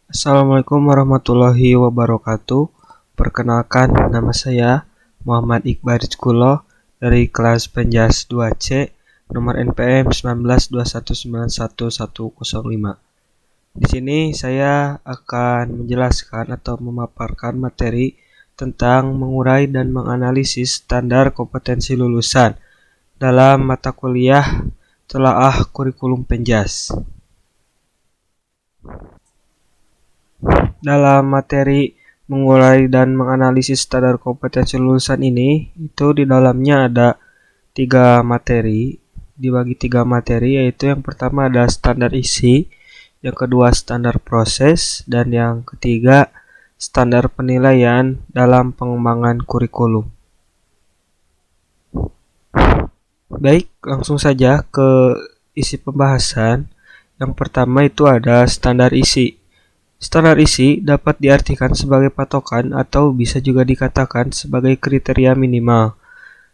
Assalamualaikum warahmatullahi wabarakatuh. Perkenalkan, nama saya Muhammad Iqbal Rizkulo dari kelas Penjas 2C, nomor NPM 192191105. Di sini saya akan menjelaskan atau memaparkan materi tentang mengurai dan menganalisis standar kompetensi lulusan dalam mata kuliah Telaah Kurikulum Penjas. Dalam materi mengurai dan menganalisis standar kompetensi lulusan ini, itu di dalamnya ada 3 materi, dibagi 3 materi, yaitu yang pertama ada standar isi, yang kedua standar proses, dan yang ketiga standar penilaian dalam pengembangan kurikulum. Baik, langsung saja ke isi pembahasan. Yang pertama itu ada standar isi. Standar isi dapat diartikan sebagai patokan atau bisa juga dikatakan sebagai kriteria minimal.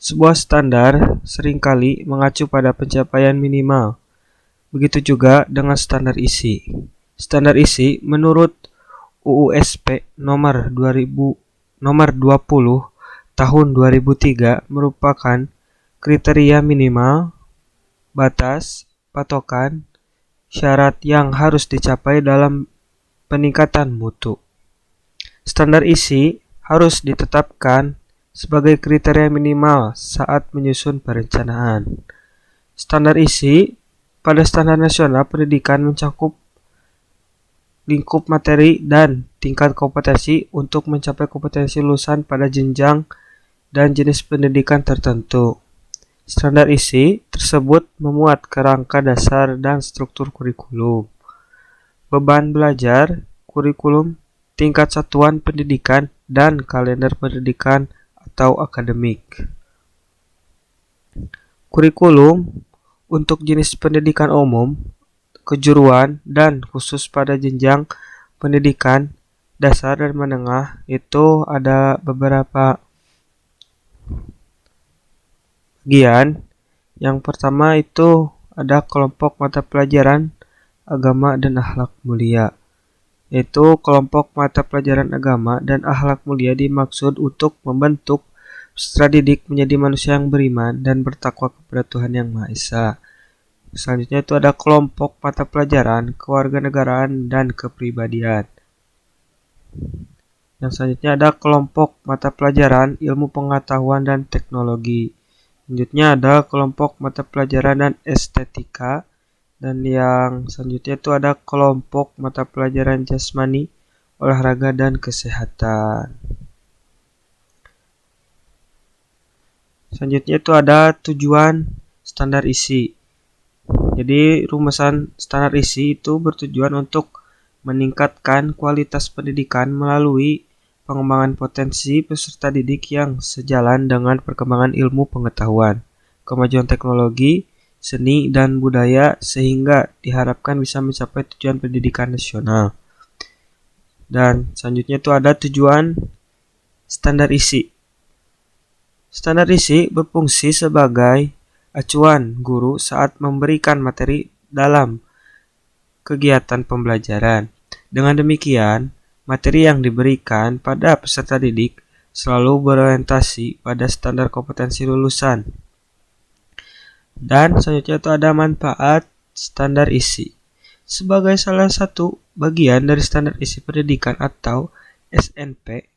Sebuah standar seringkali mengacu pada pencapaian minimal. Begitu juga dengan standar isi. Standar isi menurut UUSP nomor 20 tahun 2003 merupakan kriteria minimal, batas, patokan, syarat yang harus dicapai dalam peningkatan mutu. Standar isi harus ditetapkan sebagai kriteria minimal saat menyusun perencanaan. Standar isi pada standar nasional pendidikan mencakup lingkup materi dan tingkat kompetensi untuk mencapai kompetensi lulusan pada jenjang dan jenis pendidikan tertentu. Standar isi tersebut memuat kerangka dasar dan struktur kurikulum, beban belajar, kurikulum, tingkat satuan pendidikan, dan kalender pendidikan atau akademik. Kurikulum untuk jenis pendidikan umum, kejuruan, dan khusus pada jenjang pendidikan dasar dan menengah itu ada beberapa bagian. Yang pertama itu ada kelompok mata pelajaran agama dan akhlak mulia. Yaitu kelompok mata pelajaran agama dan akhlak mulia dimaksud untuk membentuk peserta didik menjadi manusia yang beriman dan bertakwa kepada Tuhan Yang Maha Esa. Selanjutnya itu ada kelompok mata pelajaran kewarganegaraan dan kepribadian. Yang selanjutnya ada kelompok mata pelajaran ilmu pengetahuan dan teknologi. Selanjutnya ada kelompok mata pelajaran dan estetika. Dan yang selanjutnya itu ada kelompok mata pelajaran jasmani, olahraga, dan kesehatan. Selanjutnya itu ada tujuan standar isi. Jadi rumusan standar isi itu bertujuan untuk meningkatkan kualitas pendidikan melalui pengembangan potensi peserta didik yang sejalan dengan perkembangan ilmu pengetahuan, kemajuan teknologi, seni, dan budaya sehingga diharapkan bisa mencapai tujuan pendidikan nasional. Dan selanjutnya itu ada tujuan standar isi. Standar isi berfungsi sebagai acuan guru saat memberikan materi dalam kegiatan pembelajaran. Dengan demikian, materi yang diberikan pada peserta didik selalu berorientasi pada standar kompetensi lulusan. Dan selanjutnya itu ada manfaat standar isi. Sebagai salah satu bagian dari standar isi pendidikan atau SNP,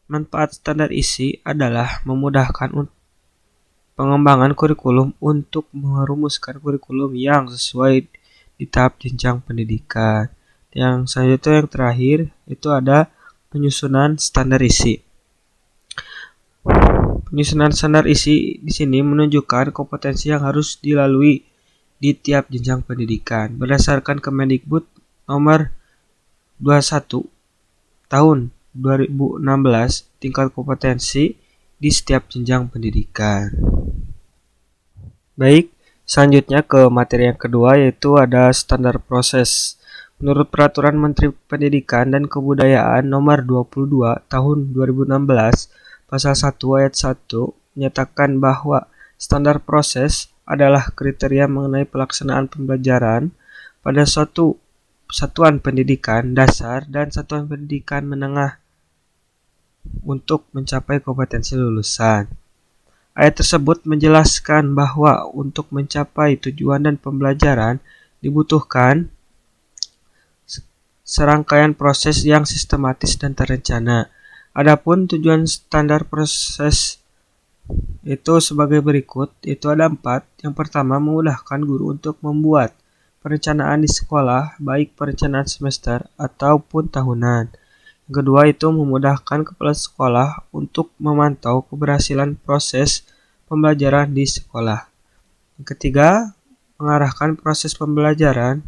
manfaat standar isi adalah memudahkan pengembangan kurikulum untuk merumuskan kurikulum yang sesuai di tahap jenjang pendidikan. Yang selanjutnya yang terakhir itu ada penyusunan standar isi. Penyusunan standar isi di sini menunjukkan kompetensi yang harus dilalui di tiap jenjang pendidikan berdasarkan Kemendikbud nomor 21 tahun 2016 tingkat kompetensi di setiap jenjang pendidikan. Baik, selanjutnya ke materi yang kedua yaitu ada standar proses. Menurut Peraturan Menteri Pendidikan dan Kebudayaan nomor 22 tahun 2016 pasal 1 ayat 1 menyatakan bahwa standar proses adalah kriteria mengenai pelaksanaan pembelajaran pada suatu satuan pendidikan dasar dan satuan pendidikan menengah untuk mencapai kompetensi lulusan. Ayat tersebut menjelaskan bahwa untuk mencapai tujuan dan pembelajaran dibutuhkan serangkaian proses yang sistematis dan terencana. Adapun tujuan standar proses itu sebagai berikut, itu ada 4. Yang pertama, memudahkan guru untuk membuat perencanaan di sekolah, baik perencanaan semester ataupun tahunan. Yang kedua, itu memudahkan kepala sekolah untuk memantau keberhasilan proses pembelajaran di sekolah. Yang ketiga, mengarahkan proses pembelajaran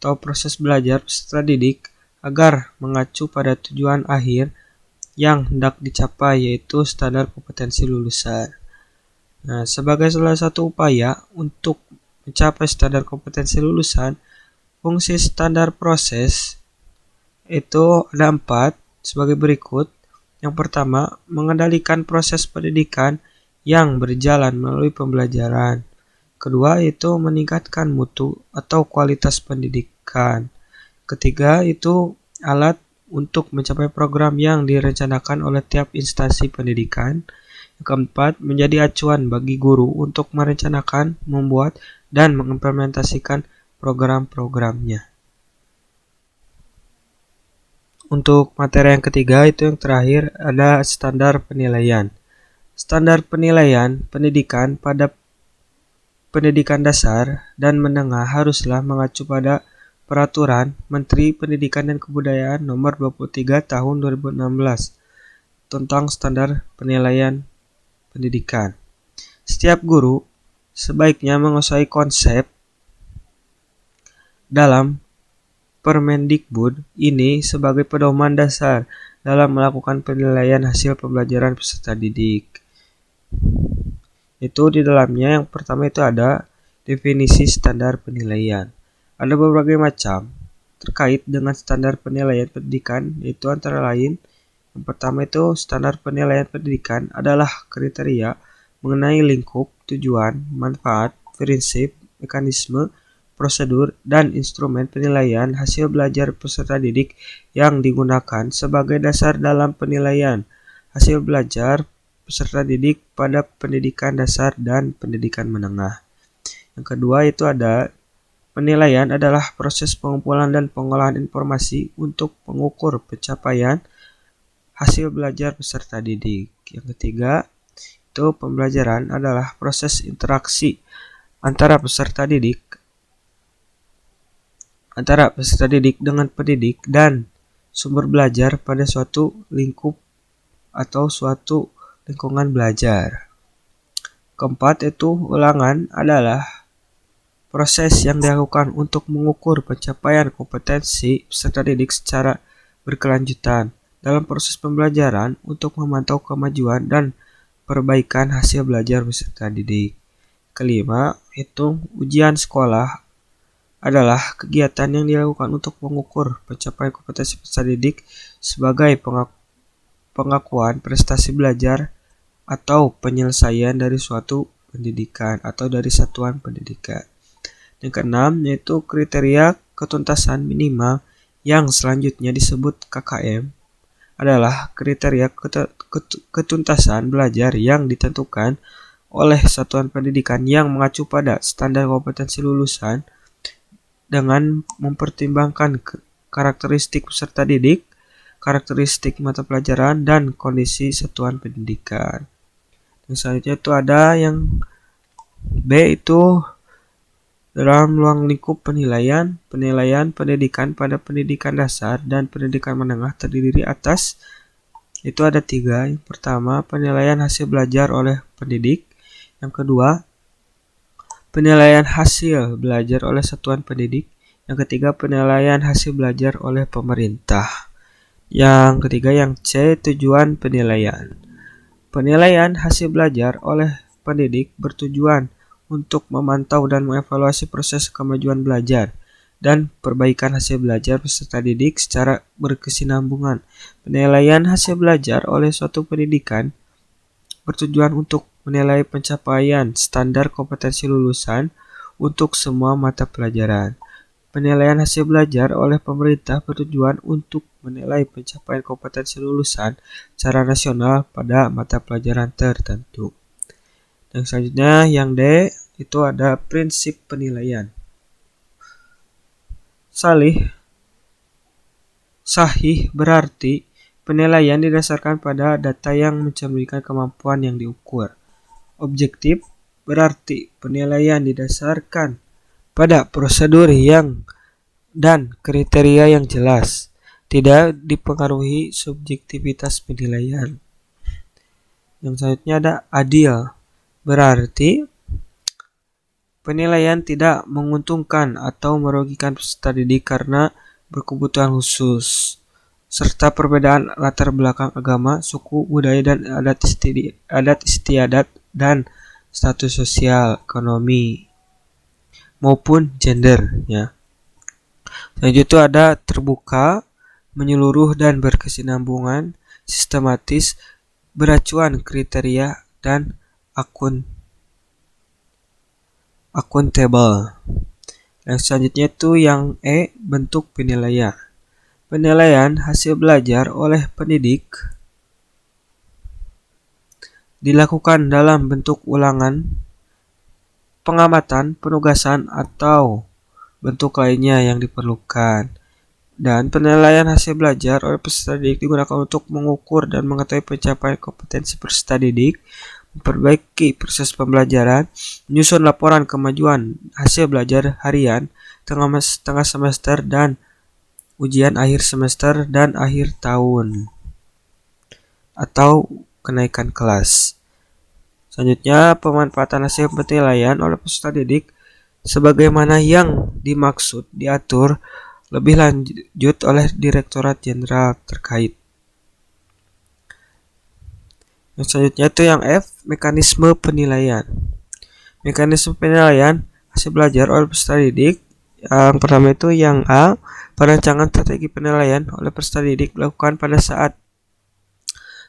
atau proses belajar peserta didik agar mengacu pada tujuan akhir yang hendak dicapai, yaitu standar kompetensi lulusan. Nah, sebagai salah satu upaya untuk mencapai standar kompetensi lulusan, fungsi standar proses itu ada 4 sebagai berikut. Yang pertama, mengendalikan proses pendidikan yang berjalan melalui pembelajaran. Kedua, itu meningkatkan mutu atau kualitas pendidikan. Ketiga, itu alat untuk mencapai program yang direncanakan oleh tiap instansi pendidikan. Yang keempat, menjadi acuan bagi guru untuk merencanakan, membuat, dan mengimplementasikan program-programnya. Untuk materi yang ketiga, itu yang terakhir, ada standar penilaian. Standar penilaian pendidikan pada pendidikan dasar dan menengah haruslah mengacu pada Peraturan Menteri Pendidikan dan Kebudayaan Nomor 23 Tahun 2016 tentang standar penilaian pendidikan. Setiap guru sebaiknya menguasai konsep dalam Permendikbud ini sebagai pedoman dasar dalam melakukan penilaian hasil pembelajaran peserta didik. Itu di dalamnya yang pertama itu ada definisi standar penilaian. Ada berbagai macam terkait dengan standar penilaian pendidikan, yaitu antara lain yang pertama itu standar penilaian pendidikan adalah kriteria mengenai lingkup, tujuan, manfaat, prinsip, mekanisme, prosedur, dan instrumen penilaian hasil belajar peserta didik yang digunakan sebagai dasar dalam penilaian hasil belajar peserta didik pada pendidikan dasar dan pendidikan menengah. Yang kedua itu ada penilaian adalah proses pengumpulan dan pengolahan informasi untuk mengukur pencapaian hasil belajar peserta didik. Yang ketiga itu pembelajaran adalah proses interaksi antara peserta didik dengan pendidik dan sumber belajar pada suatu lingkup atau suatu lingkungan belajar. Keempat itu ulangan adalah proses yang dilakukan untuk mengukur pencapaian kompetensi peserta didik secara berkelanjutan dalam proses pembelajaran untuk memantau kemajuan dan perbaikan hasil belajar peserta didik. Kelima itu ujian sekolah adalah kegiatan yang dilakukan untuk mengukur pencapaian kompetensi peserta didik sebagai pengakuan prestasi belajar atau penyelesaian dari suatu pendidikan atau dari satuan pendidikan. Yang keenam yaitu kriteria ketuntasan minimal yang selanjutnya disebut KKM adalah kriteria ketuntasan belajar yang ditentukan oleh satuan pendidikan yang mengacu pada standar kompetensi lulusan dengan mempertimbangkan karakteristik peserta didik, karakteristik mata pelajaran, dan kondisi satuan pendidikan. Yang selanjutnya itu ada yang B itu dalam ruang lingkup penilaian pendidikan pada pendidikan dasar dan pendidikan menengah terdiri atas itu ada 3. Yang pertama, penilaian hasil belajar oleh pendidik. Yang kedua, penilaian hasil belajar oleh satuan pendidik. Yang ketiga, penilaian hasil belajar oleh pemerintah. Yang ketiga, yang C, tujuan penilaian. Penilaian hasil belajar oleh pendidik bertujuan untuk memantau dan mengevaluasi proses kemajuan belajar dan perbaikan hasil belajar peserta didik secara berkesinambungan. Penilaian hasil belajar oleh suatu pendidikan bertujuan untuk menilai pencapaian standar kompetensi lulusan untuk semua mata pelajaran. Penilaian hasil belajar oleh pemerintah bertujuan untuk menilai pencapaian kompetensi lulusan secara nasional pada mata pelajaran tertentu. Yang selanjutnya, yang D, itu ada prinsip penilaian. Sahih berarti penilaian didasarkan pada data yang mencerminkan kemampuan yang diukur. Objektif berarti penilaian didasarkan pada prosedur dan kriteria yang jelas, tidak dipengaruhi subjektivitas penilaian. Yang selanjutnya ada adil, berarti penilaian tidak menguntungkan atau merugikan peserta didik karena berkebutuhan khusus, serta perbedaan latar belakang agama, suku, budaya, dan adat istiadat dan status sosial, ekonomi, maupun gender. Ya. Selanjutnya ada terbuka, menyeluruh, dan berkesinambungan, sistematis, beracuan kriteria, dan akuntabel. Yang selanjutnya itu yang E, bentuk penilaian. Penilaian hasil belajar oleh pendidik dilakukan dalam bentuk ulangan, pengamatan, penugasan, atau bentuk lainnya yang diperlukan. Dan penilaian hasil belajar oleh peserta didik digunakan untuk mengukur dan mengetahui pencapaian kompetensi peserta didik, memperbaiki proses pembelajaran, menyusun laporan kemajuan hasil belajar harian, tengah semester, dan ujian akhir semester dan akhir tahun, atau kenaikan kelas. Selanjutnya, pemanfaatan hasil penilaian oleh peserta didik sebagaimana yang dimaksud diatur lebih lanjut oleh Direktorat Jenderal terkait. Yang selanjutnya itu yang F, mekanisme penilaian. Mekanisme penilaian hasil belajar oleh peserta didik. Yang pertama itu yang A, perancangan strategi penilaian oleh peserta didik dilakukan pada saat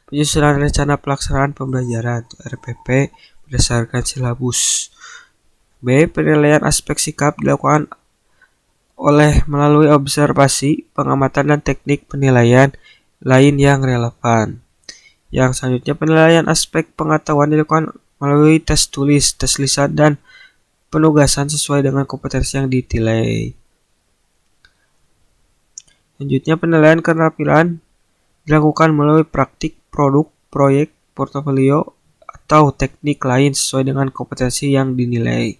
penyusunan rencana pelaksanaan pembelajaran RPP berdasarkan silabus. B, penilaian aspek sikap dilakukan melalui observasi, pengamatan, dan teknik penilaian lain yang relevan. Yang selanjutnya, penilaian aspek pengetahuan dilakukan melalui tes tulis, tes lisan, dan penugasan sesuai dengan kompetensi yang ditilai. Selanjutnya, penilaian keterampilan dilakukan melalui praktik, produk, proyek, portofolio, atau teknik lain sesuai dengan kompetensi yang dinilai.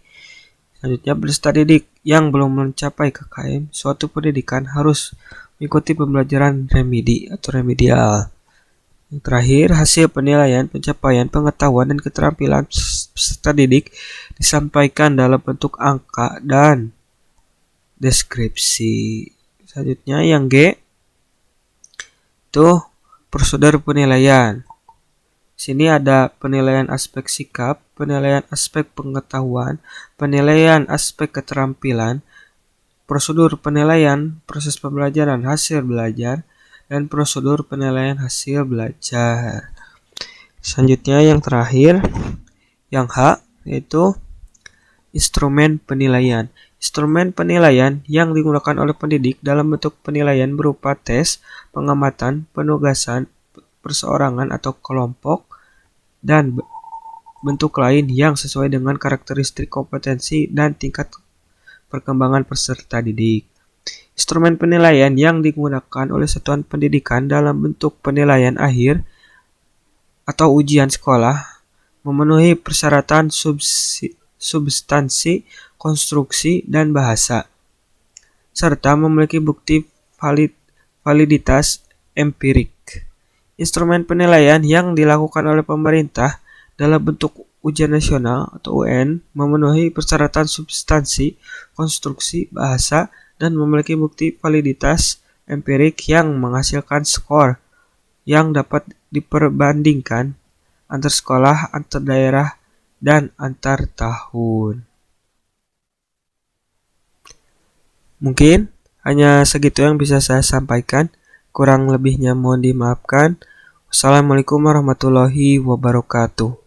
Selanjutnya, peserta didik yang belum mencapai KKM suatu pendidikan harus mengikuti pembelajaran remedi atau remedial. Yang terakhir, hasil penilaian pencapaian pengetahuan dan keterampilan peserta didik disampaikan dalam bentuk angka dan deskripsi. Selanjutnya yang G, itu prosedur penilaian. Sini ada penilaian aspek sikap, penilaian aspek pengetahuan, penilaian aspek keterampilan, prosedur penilaian proses pembelajaran hasil belajar, dan prosedur penilaian hasil belajar. Selanjutnya yang terakhir, yang H, yaitu instrumen penilaian. Instrumen penilaian yang digunakan oleh pendidik dalam bentuk penilaian berupa tes, pengamatan, penugasan, perseorangan atau kelompok, dan bentuk lain yang sesuai dengan karakteristik kompetensi dan tingkat perkembangan peserta didik. Instrumen penilaian yang digunakan oleh satuan pendidikan dalam bentuk penilaian akhir atau ujian sekolah memenuhi persyaratan substansi, konstruksi, dan bahasa, serta memiliki bukti validitas empirik. Instrumen penilaian yang dilakukan oleh pemerintah dalam bentuk ujian nasional atau UN memenuhi persyaratan substansi, konstruksi, bahasa, dan memiliki bukti validitas empirik yang menghasilkan skor yang dapat diperbandingkan antar sekolah, antar daerah, dan antar tahun. Mungkin hanya segitu yang bisa saya sampaikan. Kurang lebihnya mohon dimaafkan. Wassalamualaikum warahmatullahi wabarakatuh.